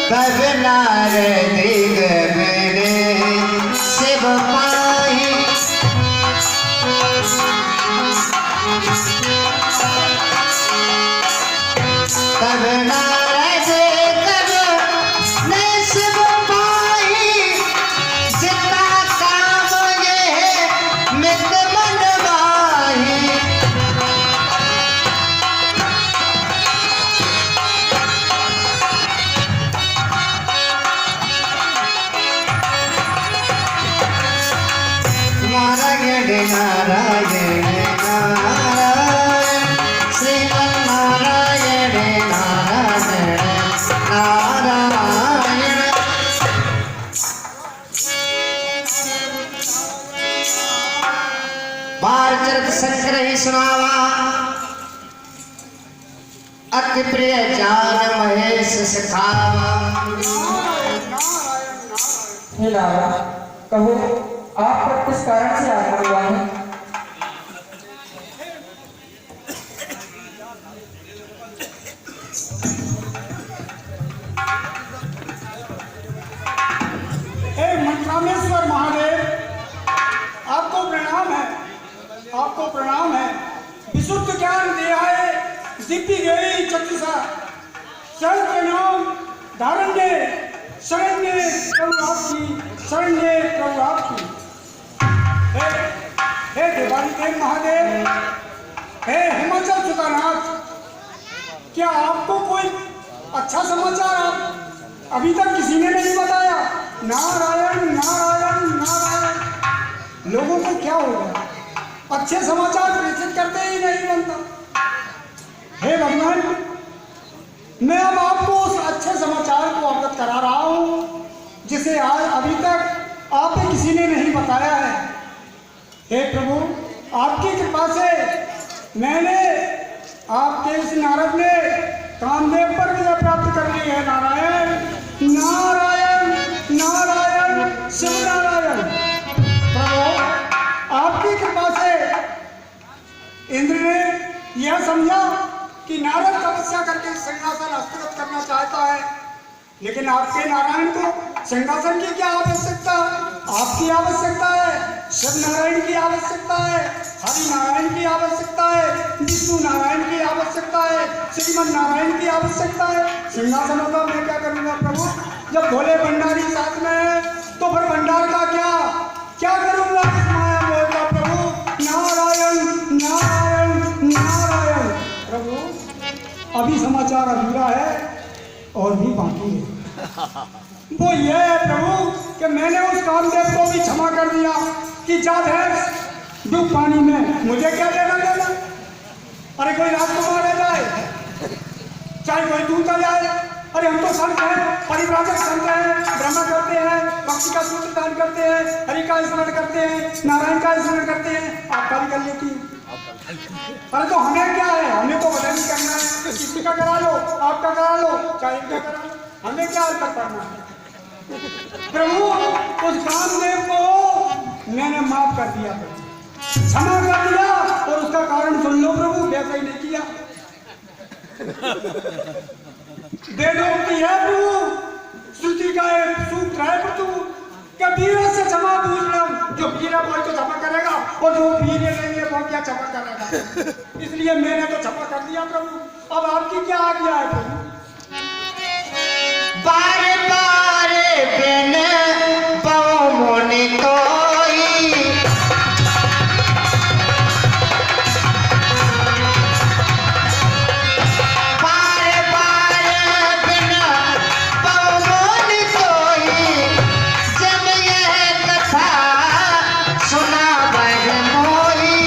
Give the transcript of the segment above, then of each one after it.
तब नारद गगन शिव पाई तब नारद गगन शिव पाई जितना काम ये मित मन माही नारायण नारायण नारायण श्रीमन्नारायण नारायण नारायण भारचरित संग्रही सुनावा अति प्रिय जान महेश सिखावा। कहो आप पर किस कारण से आना हुआ है? हे मंत्रामेश्वर महादेव, आपको प्रणाम है, आपको प्रणाम है। विशुद्ध ज्ञान दिया है, दिव्य गई चतुषा सहस्त्र नाम धारण्य शरण्य प्रभु आपकी, शरण्य प्रभु आपकी। हे देवानी देव महादेव, हे हिमाचल सुतानाथ, क्या आपको कोई अच्छा समाचार आप अभी तक किसी ने नहीं बताया? नारायण नारायण नारायण, लोगों को क्या हो गया? अच्छे समाचार प्रेषित करते ही नहीं बनता। हे भगवान, मैं अब आपको उस अच्छे समाचार को अवगत करा रहा हूँ जिसे आज अभी तक आपने किसी ने नहीं बताया है। हे प्रभु, आपकी कृपा से मैंने आपके इस नारद ने कामदेव पर विजय प्राप्त कर ली है। नारायण नारायण नारायण शिव नारायण। प्रभु, आपकी कृपा से इंद्र ने यह समझा कि नारद तपस्या करके सिंहासन हस्तगत करना चाहता है, लेकिन आपके नारायण को सिंहासन की क्या आवश्यकता? आपकी आवश्यकता है, शिव नारायण की आवश्यकता है, हरि नारायण की आवश्यकता है, विष्णु नारायण की आवश्यकता है, श्रीमन नारायण की आवश्यकता है। सिंहासन होगा, मैं क्या करूँगा प्रभु? जब भोले भंडारी साथ में है तो फिर भंडार का क्या करूँगा इस माया मोह का? प्रभु नारायण नारायण नारायण। प्रभु, अभी समाचार अधूरा है और भी बाकी है। वो ये है प्रभु कि मैंने उस कामदेव को भी क्षमा कर दिया कि जा भैंस डूब पानी में, मुझे क्या लेना देना? अरे कोई राजकुमार रह जाए, चाहे कोई दूत आ जाए, अरे हम तो संत हैं, परिव्राजक संत हैं, ब्रह्म करते हैं, भक्ति का सूत्र दान करते हैं, हरि का स्मरण करते हैं, नारायण का स्मरण करते हैं, आपका भी कर लेती। अरे तो हमें क्या है? हमें तो भजन करना है, किसी का करा लो, आपका करा लो, चाहे इनका करा लो, हमें क्या हरकत करना है? प्रभु, उस कामदेव को मैंने माफ कर दिया, क्षमा कर दिया, और उसका कारण सुन लो प्रभु, वैसा ही नहीं किया। वेदोक्ति है प्रभु, श्रुति का एक सूत्र है प्रभु, वीरों से क्षमा पूछ लो, जो वीरा बोल तो क्षमा करेगा, और जो वीरे नहीं है वो क्या क्षमा करेगा? इसलिए मैंने तो क्षमा कर दिया प्रभु। अब आपकी क्या आज्ञा है प्रभु? बार बार बिन बहु मुनि कोई, बार बार बिन बहु मुनि कोई, जब यह कथा सुना बह मोई।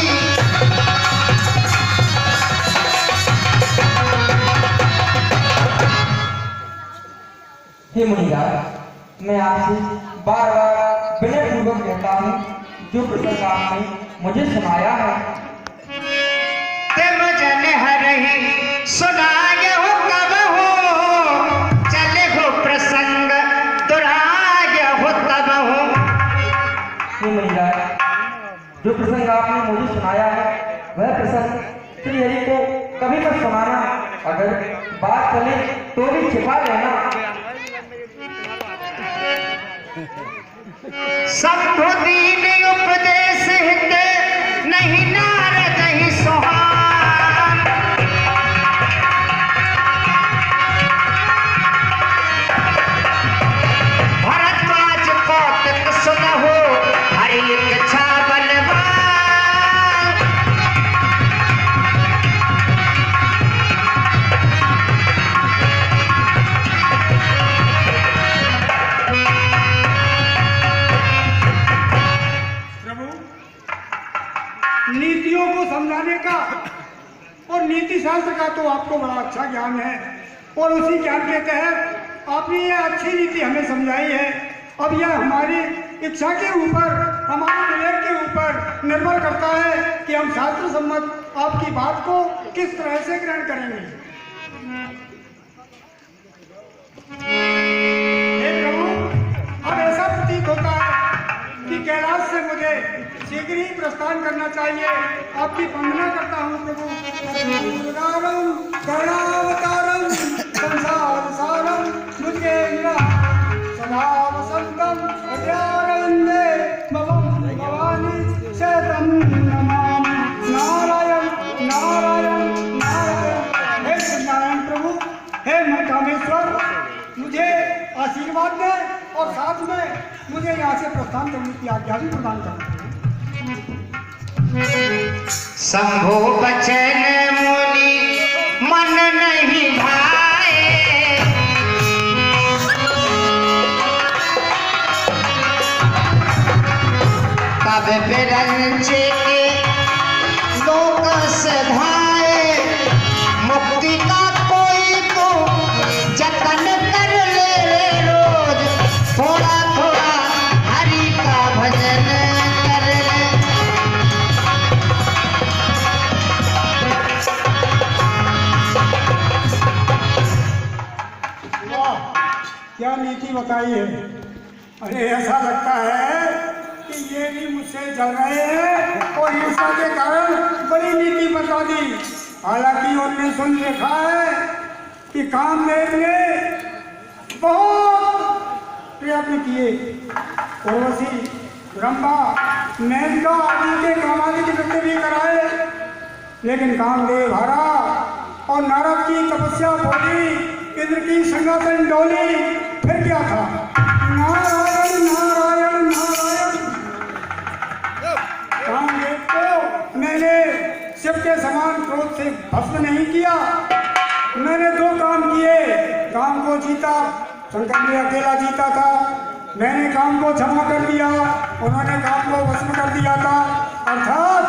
हे मुनिराज, मैं आपसे बार बार विनय पूर्वक कहता हूँ, जो प्रसंग आपने मुझे सुनाया है, तुम जन हरहि सुनाय हो कब हो, चले हो प्रसंग दुराय हो तब हो। हे मुनिराज, जो प्रसंग आपने मुझे सुनाया है वह प्रसंग श्री हरि को कभी मत सुनाना, अगर बात चले तो भी छिपा लेना। शंभु दीन उपदेश हित नहीं नारद ही सुहान। भरद्वाज कौतुक सुनहु हरि इच्छा बलवान। नीतियों को समझाने का और नीति शास्त्र का तो आपको बड़ा अच्छा ज्ञान है, और उसी ज्ञान के तहत आपने ये अच्छी नीति हमें समझाई है। अब यह हमारी इच्छा के ऊपर, हमारे विवेक के ऊपर निर्भर करता है कि हम शास्त्र सम्मत आपकी बात को किस तरह से ग्रहण करेंगे। हे प्रभु, अब ऐसा प्रतीत होता है कि कैलाश से मुझे शीघ्र ही प्रस्थान करना चाहिए। आपकी वंदना करता हूँ प्रभु। करुणावतारम संसार सारम मुझे सदा वसंतम हृदयारण्ये भवम भवानी शतम नमामि। नारायण नारायण नारायण। हे सत्यनारायण प्रभु, हे कामेश्वर, मुझे आशीर्वाद दें और साथ में मुझे यहाँ से प्रस्थान करने की आज्ञा भी प्रदान करें। शंभु बचन मुनि मन नहीं भाए। कब बिरंच के लोक सधाए। मुक्ति का कोई तो जतन कर ले रोज। थोड़ा थोड़ा हरि का भजन कर ले। क्या नीति बताई है। अरे ऐसा लगता है कि ये भी मुझसे जल रहे हैं और ईर्ष्या के कारण बड़ी नीति बता दी। हालांकि उन्होंने सुन लिखा है कि कामदेव ने बहुत प्रयत्न किए, उर्वशी, रंभा, मेनका आदि के कामादि नृत्य भी कराए, लेकिन कामदेव हारा और नारद की तपस्या बोली, इंद्र की सिंहासन डोली। फिर क्या था? नारायण नारायण नारायण। कामदेव को मैंने शिव के समान क्रोध से भस्म नहीं किया। मैंने दो काम किए। काम को जीता, शंकर ने अकेला जीता था। मैंने काम को क्षमा कर दिया, उन्होंने काम को भस्म कर दिया था। अर्थात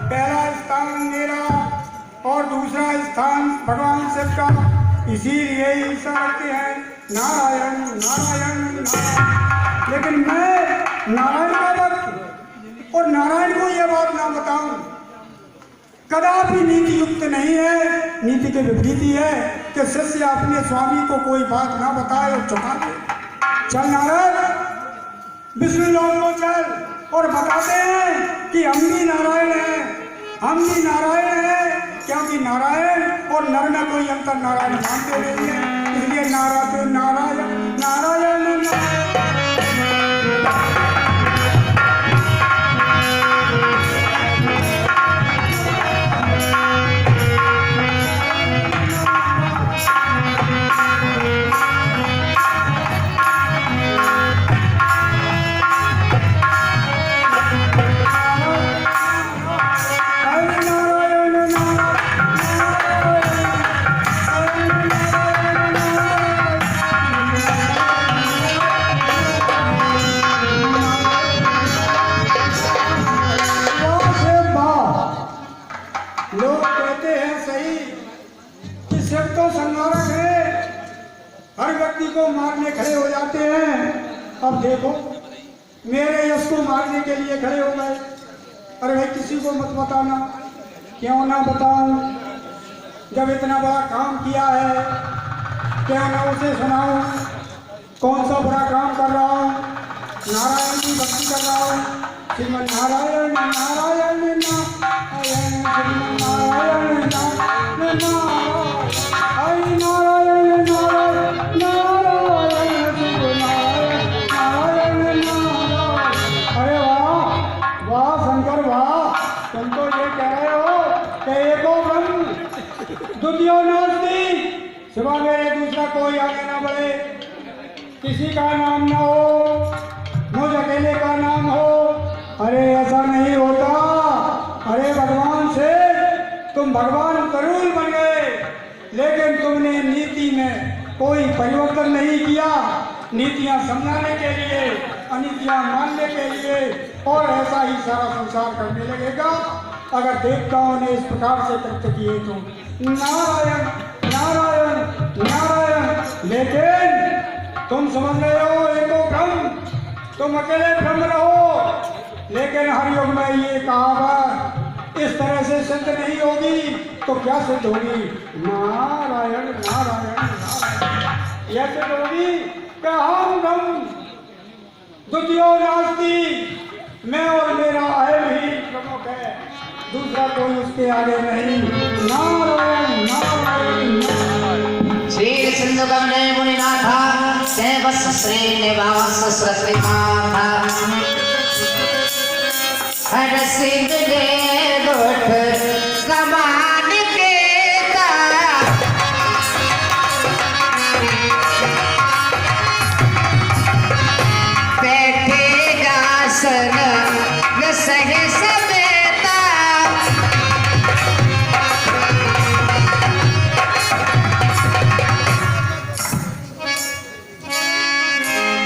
पहला स्थान मेरा और दूसरा स्थान भगवान शिव का। इसीलिए ईसा कहते हैं नारायण नारायण नारायण। लेकिन मैं नारायण का भक्त और नारायण को यह बात ना बताऊं, कदापि नीति युक्त नहीं है। नीति के विपरीत ही है कि शिष्य अपने स्वामी को कोई बात ना बताए और चुका दे। चल नारायण, विष्णु लोक को चल और बताते हैं कि हम भी नारायण हैं, हम भी नारायण हैं। क्योंकि नारायण और नर में कोई अंतर नारायण मानते नहीं है, इसलिए नारायण नारायण नारायण को मारने खड़े हो जाते हैं। अब देखो मेरे यश को मारने के लिए खड़े हो गए। अरे भाई किसी को मत बताना। क्यों ना बताऊं? जब इतना बड़ा काम किया है, क्या ना उसे सुनाऊं? कौन सा बड़ा काम कर रहा हूँ? नारायण की भक्ति कर रहा हूँ। श्रीमन नारायण नारायण नारायण श्रीमन नारायण नारायण नारायण नारायण नारायण नारायण सुबह मेरे दूसरा कोई आगे ना बढ़े, किसी का नाम ना हो, मुझ अकेले का नाम हो। अरे ऐसा नहीं होता। अरे भगवान से तुम भगवान जरूर बन गए, लेकिन तुमने नीति में कोई परिवर्तन नहीं किया। नीतियां समझाने के लिए, अनीतियां मानने के लिए, और ऐसा ही सारा संसार करने लगेगा अगर देवताओं ने इस प्रकार से कृत्य किए तो। नारायण नारायण नारायण। लेकिन तुम समझ रहे हो एको ब्रह्म, तुम अकेले ब्रह्म रहो। लेकिन हर युग में ये कहावत इस तरह से सिद्ध नहीं होगी तो क्या सिद्ध होगी? नारायण नारायण नारायण। यह सिद्ध होगी कि हम ब्रह्म द्वितीयो नास्ति, मैं और मेरा अहम ही प्रमुख है, दूसरा कोई उसके आगे नहीं। नारायण नारायण नारायण। श्री सिंधु गमने मुनिनाथा सेवस श्रीनिवास सृष्टिनाथा हर सिंध ने गोठ समान केता बैठेगा सन न सहे समेता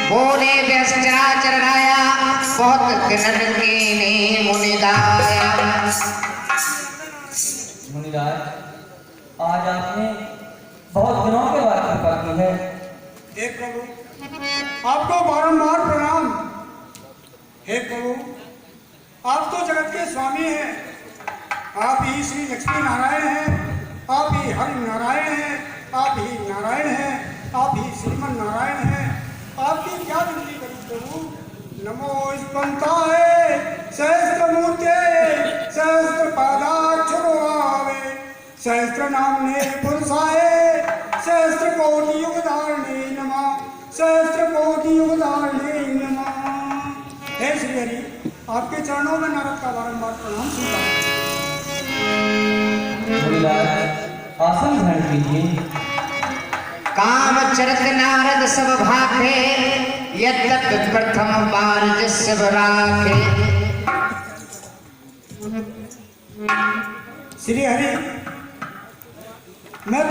बोले व्यस्त्राचरणाया बहुत किरण कीनी मुनिदाया। मुनिराज, आज आपने बहुत दिनों के बाद कृपा की है। हे प्रभु, आपको बारंबार प्रणाम। हे प्रभु, आप तो जगत के स्वामी हैं, आप ही श्री लक्ष्मी नारायण हैं, आप ही हरि नारायण हैं, आप ही नारायण हैं, आप ही श्रीमन नारायण हैं। आपकी क्या विनती करूं प्रभु? नमो स्पंताय सहस्त्र मूर्ते सहस्त्र पादाक्षरो आवे सहस्त्र नामने पुरुषाय सहस्त्र कोटि युग धारणे नमः सहस्त्र कोटि युग धारणे नमः। हे श्री हरि, आपके चरणों में नारद का बारंबार प्रणाम सुनता हूं। मुनिराज, आसन ग्रहण कीजिए। काम चरत नारद सब भाखे यद्यप प्रथम बार जिस राखे। श्री हरि, मैं तो